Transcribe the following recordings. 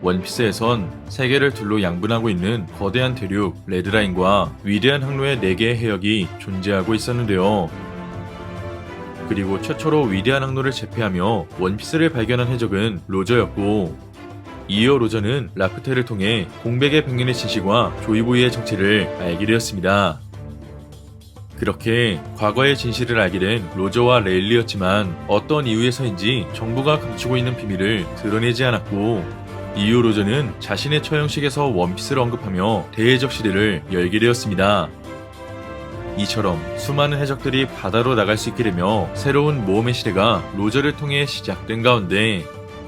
원피스에선 세계를 둘로 양분하고 있는 거대한 대륙 레드라인과 위대한 항로의 4개의 해역이 존재하고 있었는데요. 그리고 최초로 위대한 항로를 제패하며 원피스를 발견한 해적은 로저였고, 이어 로저는 라프텔을 통해 공백의 백년의 진실과 조이보이의 정체를 알게 되었습니다. 그렇게 과거의 진실을 알게 된 로저와 레일리였지만 어떤 이유에서인지 정부가 감추고 있는 비밀을 드러내지 않았고, 이후 로저는 자신의 처형식에서 원피스를 언급하며 대해적 시대를 열게 되었습니다. 이처럼 수많은 해적들이 바다로 나갈 수 있게 되며 새로운 모험의 시대가 로저를 통해 시작된 가운데,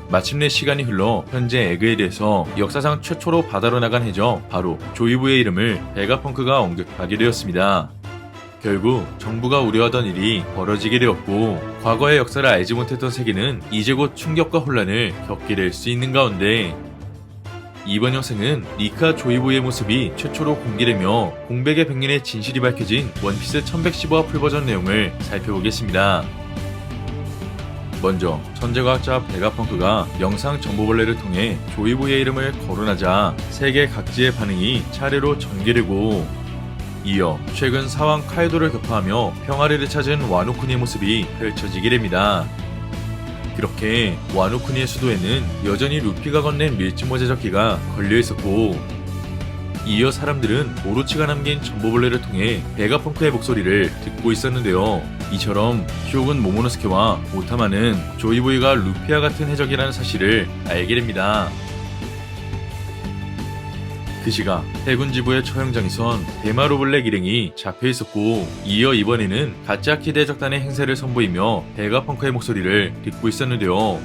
마침내 시간이 흘러 현재 에그에 대해서 역사상 최초로 바다로 나간 해적 바로 조이보의 이름을 베가펑크가 언급하게 되었습니다. 결국 정부가 우려하던 일이 벌어지게 되었고, 과거의 역사를 알지 못했던 세계는 이제 곧 충격과 혼란을 겪게 될 수 있는 가운데, 이번 영상은 니카 조이보의 모습이 최초로 공개되며 공백의 백년의 진실이 밝혀진 원피스 1115화 풀버전 내용을 살펴보겠습니다. 먼저 천재과학자 베가펑크가 영상 정보벌레를 통해 조이보의 이름을 거론하자 세계 각지의 반응이 차례로 전개되고, 이어 최근 사왕 카이도를 격파하며 평화를 되찾은 와노쿠니의 모습이 펼쳐지게 됩니다. 그렇게 와노쿠니의 수도에는 여전히 루피가 건넨 밀짚모 제적기가 걸려있었고, 이어 사람들은 오로치가 남긴 정보벌레를 통해 베가펑크의 목소리를 듣고 있었는데요. 이처럼 쇼군 모모노스케와 오타마는 조이보이가 루피와 같은 해적이라는 사실을 알게 됩니다. 그 시각 해군 지부의 처형장에선 데마로블랙 일행이 잡혀있었고, 이어 이번에는 가짜키 대적단의 행세를 선보이며 베가펑크의 목소리를 듣고 있었는데요.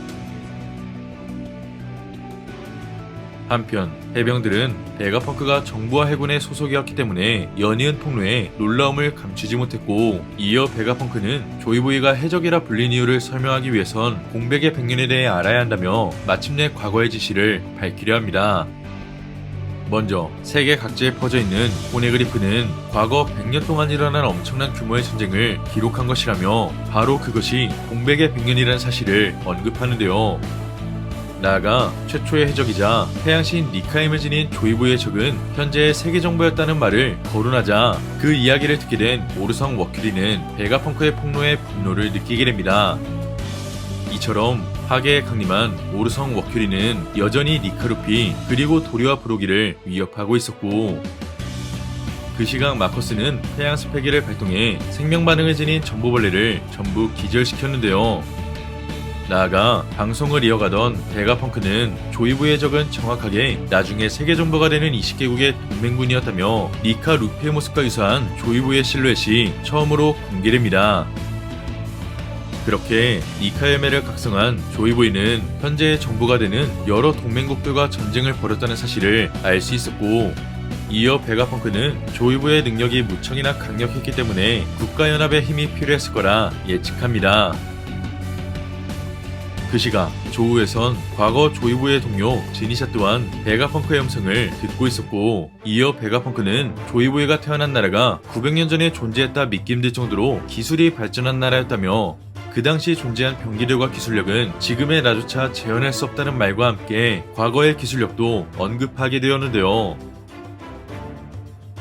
한편 해병들은 베가펑크가 정부와 해군의 소속이었기 때문에 연이은 폭로에 놀라움을 감추지 못했고, 이어 베가펑크는 조이보이가 해적이라 불린 이유를 설명하기 위해선 공백의 백년에 대해 알아야 한다며 마침내 과거의 진실을 밝히려 합니다. 먼저 세계 각지에 퍼져있는 포네그리프는 과거 100년 동안 일어난 엄청난 규모의 전쟁을 기록한 것이라며 바로 그것이 공백의 백년이라는 사실을 언급하는데요. 나아가 최초의 해적이자 태양신 니카임을 지닌 조이보의 적은 현재의 세계정부였다는 말을 거론하자 그 이야기를 듣게 된 오르성 워큐리는 베가펑크의 폭로에 분노를 느끼게 됩니다. 이처럼 파괴에 강림한 오르성 워큐리는 여전히 니카루피 그리고 도리와 브로기를 위협하고 있었고, 그 시각 마커스는 태양 스페기를 발동해 생명 반응을 지닌 정보벌레를 전부 기절시켰는데요. 나아가 방송을 이어가던 베가펑크는 조이보의 적은 정확하게 나중에 세계정부가 되는 20개국의 동맹군이었다며 니카 루피의 모습과 유사한 조이보의 실루엣이 처음으로 공개됩니다. 그렇게 니카의 매를 각성한 조이보이는 현재의 정부가 되는 여러 동맹국들과 전쟁을 벌였다는 사실을 알 수 있었고, 이어 베가펑크는 조이보의 능력이 무척이나 강력했기 때문에 국가연합의 힘이 필요했을 거라 예측합니다. 그 시각 조우에선 과거 조이보의 동료 제니샤 또한 베가펑크의 음성을 듣고 있었고, 이어 베가펑크는 조이보이가 태어난 나라가 900년 전에 존재했다 믿기 힘들 정도로 기술이 발전한 나라였다며, 그 당시 존재한 병기들과 기술력은 지금의 나조차 재현할 수 없다는 말과 함께 과거의 기술력도 언급하게 되었는데요.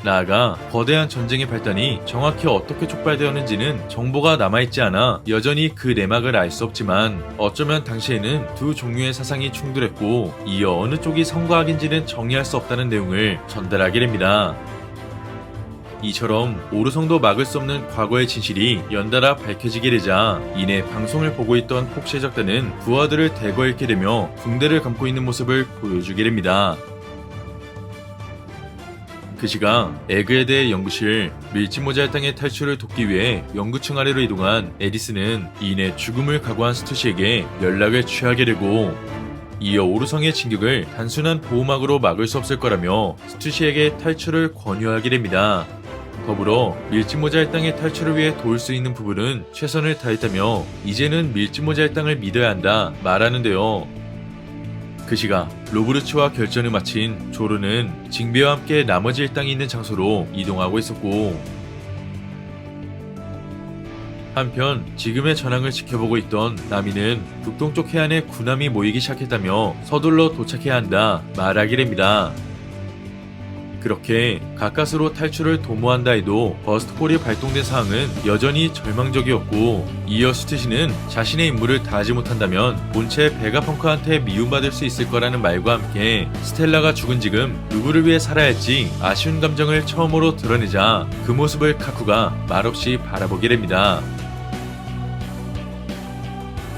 나아가 거대한 전쟁의 발단이 정확히 어떻게 촉발되었는지는 정보가 남아있지 않아 여전히 그 내막을 알 수 없지만, 어쩌면 당시에는 두 종류의 사상이 충돌했고, 이어 어느 쪽이 성과학인지는 정의할 수 없다는 내용을 전달하게 됩니다. 이처럼 오르성도 막을 수 없는 과거의 진실이 연달아 밝혀지게 되자 이내 방송을 보고 있던 폭시해적단은 부하들을 대거 잃게 되며 붕대를 감고 있는 모습을 보여주게 됩니다. 그 시각 에그에 대해 연구실 밀짚모자의 땅의 탈출을 돕기 위해 연구층 아래로 이동한 에디스는 이내 죽음을 각오한 스투시에게 연락을 취하게 되고, 이어 오르성의 진격을 단순한 보호막으로 막을 수 없을 거라며 스투시에게 탈출을 권유하게 됩니다. 더불어 밀짚모자의 땅의 탈출을 위해 도울 수 있는 부분은 최선을 다했다며 이제는 밀짚모자의 땅을 믿어야 한다 말하는데요. 그 시각 로브르츠와 결전을 마친 조르는 징비와 함께 나머지 일당이 있는 장소로 이동하고 있었고, 한편 지금의 전황을 지켜보고 있던 나미는 북동쪽 해안에 군함이 모이기 시작했다며 서둘러 도착해야 한다 말하기랍니다. 그렇게 가까스로 탈출을 도모한다 해도 버스트콜이 발동된 상황은 여전히 절망적이었고, 이어 스튜시는 자신의 임무를 다하지 못한다면 본체 베가펑크한테 미움받을 수 있을 거라는 말과 함께 스텔라가 죽은 지금 누구를 위해 살아야 할지 아쉬운 감정을 처음으로 드러내자 그 모습을 카쿠가 말없이 바라보게 됩니다.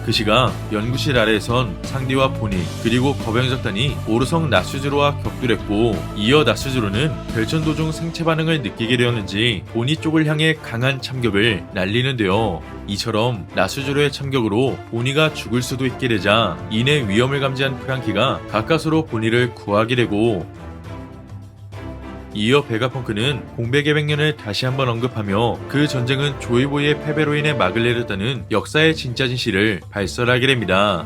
그 시각 연구실 아래에선 상디와 보니 그리고 거병적단이 오르성 나슈즈로와 격돌했고, 이어 나슈즈로는 결전 도중 생체 반응을 느끼게 되었는지 보니 쪽을 향해 강한 참격을 날리는데요. 이처럼 나슈즈로의 참격으로 보니가 죽을 수도 있게 되자 이내 위험을 감지한 프랑키가 가까스로 보니를 구하게 되고, 이어 베가펑크는 공백의 백년을 다시 한번 언급하며 그 전쟁은 조이보이의 패배로 인해 막을 내렸다는 역사의 진짜 진실을 발설하게 됩니다.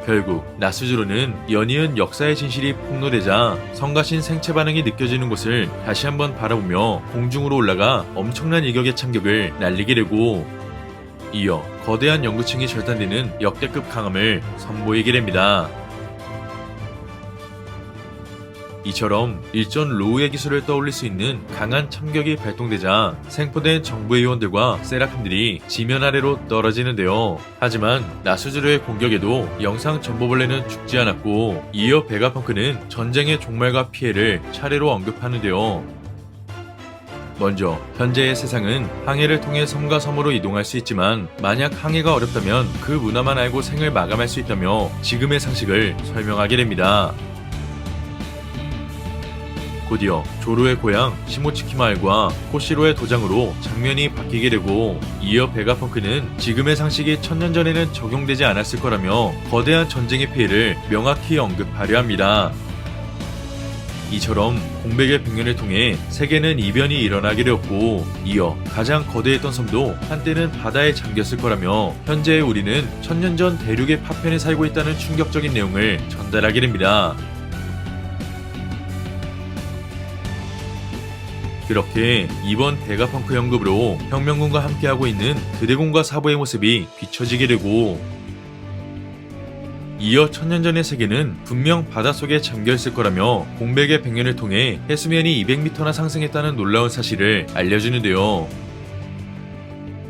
결국 나스즈로는 연이은 역사의 진실이 폭로되자 성가신 생체 반응이 느껴지는 곳을 다시 한번 바라보며 공중으로 올라가 엄청난 이격의 참격을 날리게 되고, 이어 거대한 연구층이 절단되는 역대급 강함을 선보이게 됩니다. 이처럼 일전 로우의 기술을 떠올릴 수 있는 강한 참격이 발동되자 생포된 정부 의원들과 세라핀들이 지면 아래로 떨어지는데요. 하지만 나스즈르의 공격에도 영상 전보벌레는 죽지 않았고, 이어 베가펑크는 전쟁의 종말과 피해를 차례로 언급하는데요. 먼저 현재의 세상은 항해를 통해 섬과 섬으로 이동할 수 있지만, 만약 항해가 어렵다면 그 문화만 알고 생을 마감할 수 있다며 지금의 상식을 설명하게 됩니다. 곧이어 조로의 고향 시모치키 마을과 코시로의 도장으로 장면이 바뀌게 되고, 이어 베가펑크는 지금의 상식이 1000년 전에는 적용되지 않았을 거라며 거대한 전쟁의 피해를 명확히 언급하려 합니다. 이처럼 공백의 백년을 통해 세계는 이변이 일어나게 되었고, 이어 가장 거대했던 섬도 한때는 바다에 잠겼을 거라며 현재의 우리는 1000년 전 대륙의 파편에 살고 있다는 충격적인 내용을 전달하게 됩니다. 그렇게 이번 베가펑크 연급으로 혁명군과 함께하고 있는 드래곤과 사부의 모습이 비춰지게 되고, 이어 1000년 전의 세계는 분명 바닷속에 잠겨있을 거라며 공백의 백년을 통해 해수면이 200m나 상승했다는 놀라운 사실을 알려주는데요.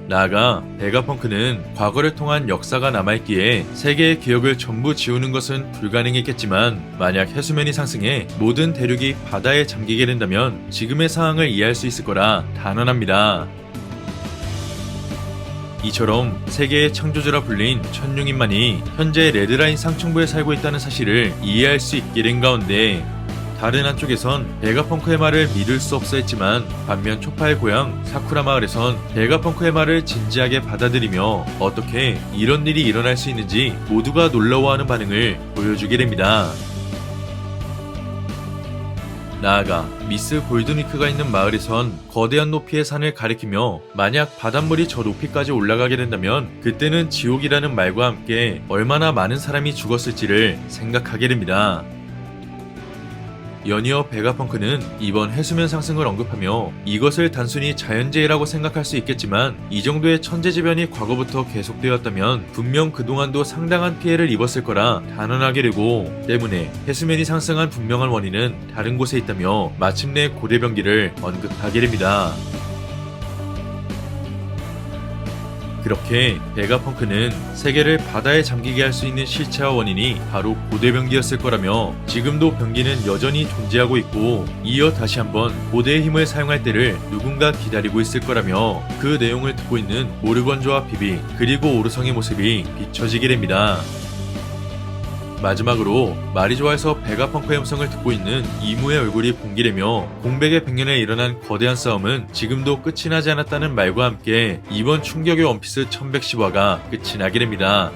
나아가 베가펑크는 과거를 통한 역사가 남아있기에 세계의 기억을 전부 지우는 것은 불가능했겠지만, 만약 해수면이 상승해 모든 대륙이 바다에 잠기게 된다면 지금의 상황을 이해할 수 있을 거라 단언합니다. 이처럼 세계의 창조주라 불린 천룡인만이 현재 레드라인 상층부에 살고 있다는 사실을 이해할 수 있게 된 가운데, 다른 한쪽에선 베가펑크의 말을 믿을 수 없어 했지만, 반면 초파의 고향 사쿠라 마을에선 베가펑크의 말을 진지하게 받아들이며 어떻게 이런 일이 일어날 수 있는지 모두가 놀라워하는 반응을 보여주게 됩니다. 나아가 미스 골든위크가 있는 마을에선 거대한 높이의 산을 가리키며, 만약 바닷물이 저 높이까지 올라가게 된다면 그때는 지옥이라는 말과 함께 얼마나 많은 사람이 죽었을지를 생각하게 됩니다. 연이어 베가펑크는 이번 해수면 상승을 언급하며 이것을 단순히 자연재해라고 생각할 수 있겠지만, 이 정도의 천재지변이 과거부터 계속되었다면 분명 그동안도 상당한 피해를 입었을 거라 단언하게 되고, 때문에 해수면이 상승한 분명한 원인은 다른 곳에 있다며 마침내 고대병기를 언급하게 됩니다. 그렇게 베가펑크는 세계를 바다에 잠기게 할 수 있는 실체와 원인이 바로 고대병기였을 거라며, 지금도 병기는 여전히 존재하고 있고, 이어 다시 한번 고대의 힘을 사용할 때를 누군가 기다리고 있을 거라며 그 내용을 듣고 있는 모르건조와 비비 그리고 오르성의 모습이 비춰지게 됩니다. 마지막으로 마리조아에서 베가펑크의 음성을 듣고 있는 이무의 얼굴이 공개되며, 공백의 백년에 일어난 거대한 싸움은 지금도 끝이 나지 않았다는 말과 함께 이번 충격의 원피스 1110화가 끝이 나게 됩니다.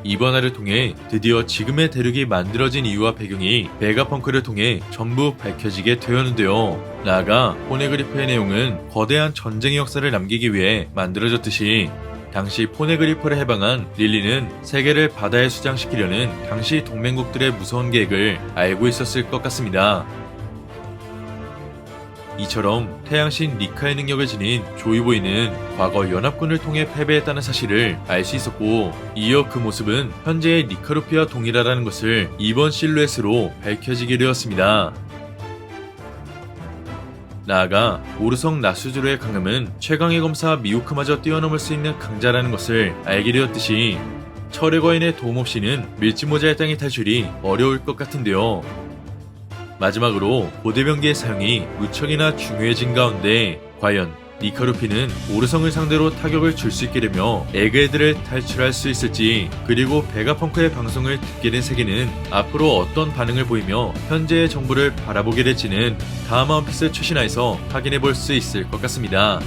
이번 화를 통해 드디어 지금의 대륙이 만들어진 이유와 배경이 베가펑크를 통해 전부 밝혀지게 되었는데요. 나아가 포네그리프의 내용은 거대한 전쟁의 역사를 남기기 위해 만들어졌듯이, 당시 포네그리프를 해방한 릴리는 세계를 바다에 수장시키려는 당시 동맹국들의 무서운 계획을 알고 있었을 것 같습니다. 이처럼 태양신 리카의 능력을 지닌 조이보이는 과거 연합군을 통해 패배했다는 사실을 알 수 있었고, 이어 그 모습은 현재의 리카루피와 동일하다는 것을 이번 실루엣으로 밝혀지게 되었습니다. 나아가 오르성 나수즈루의 강함은 최강의 검사 미호크마저 뛰어넘을 수 있는 강자라는 것을 알게 되었듯이 철의 거인의 도움 없이는 밀짚모자의 땅의 탈출이 어려울 것 같은데요. 마지막으로 고대병기의 사용이 무척이나 중요해진 가운데 과연 리카루피는 오르성을 상대로 타격을 줄 수 있게 되며 에그헤드를 탈출할 수 있을지, 그리고 베가펑크의 방송을 듣게 된 세계는 앞으로 어떤 반응을 보이며 현재의 정보를 바라보게 될지는 다음 원피스 최신화에서 확인해 볼 수 있을 것 같습니다.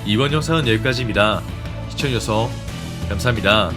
이번 영상은 여기까지입니다. 시청해주셔서 감사합니다.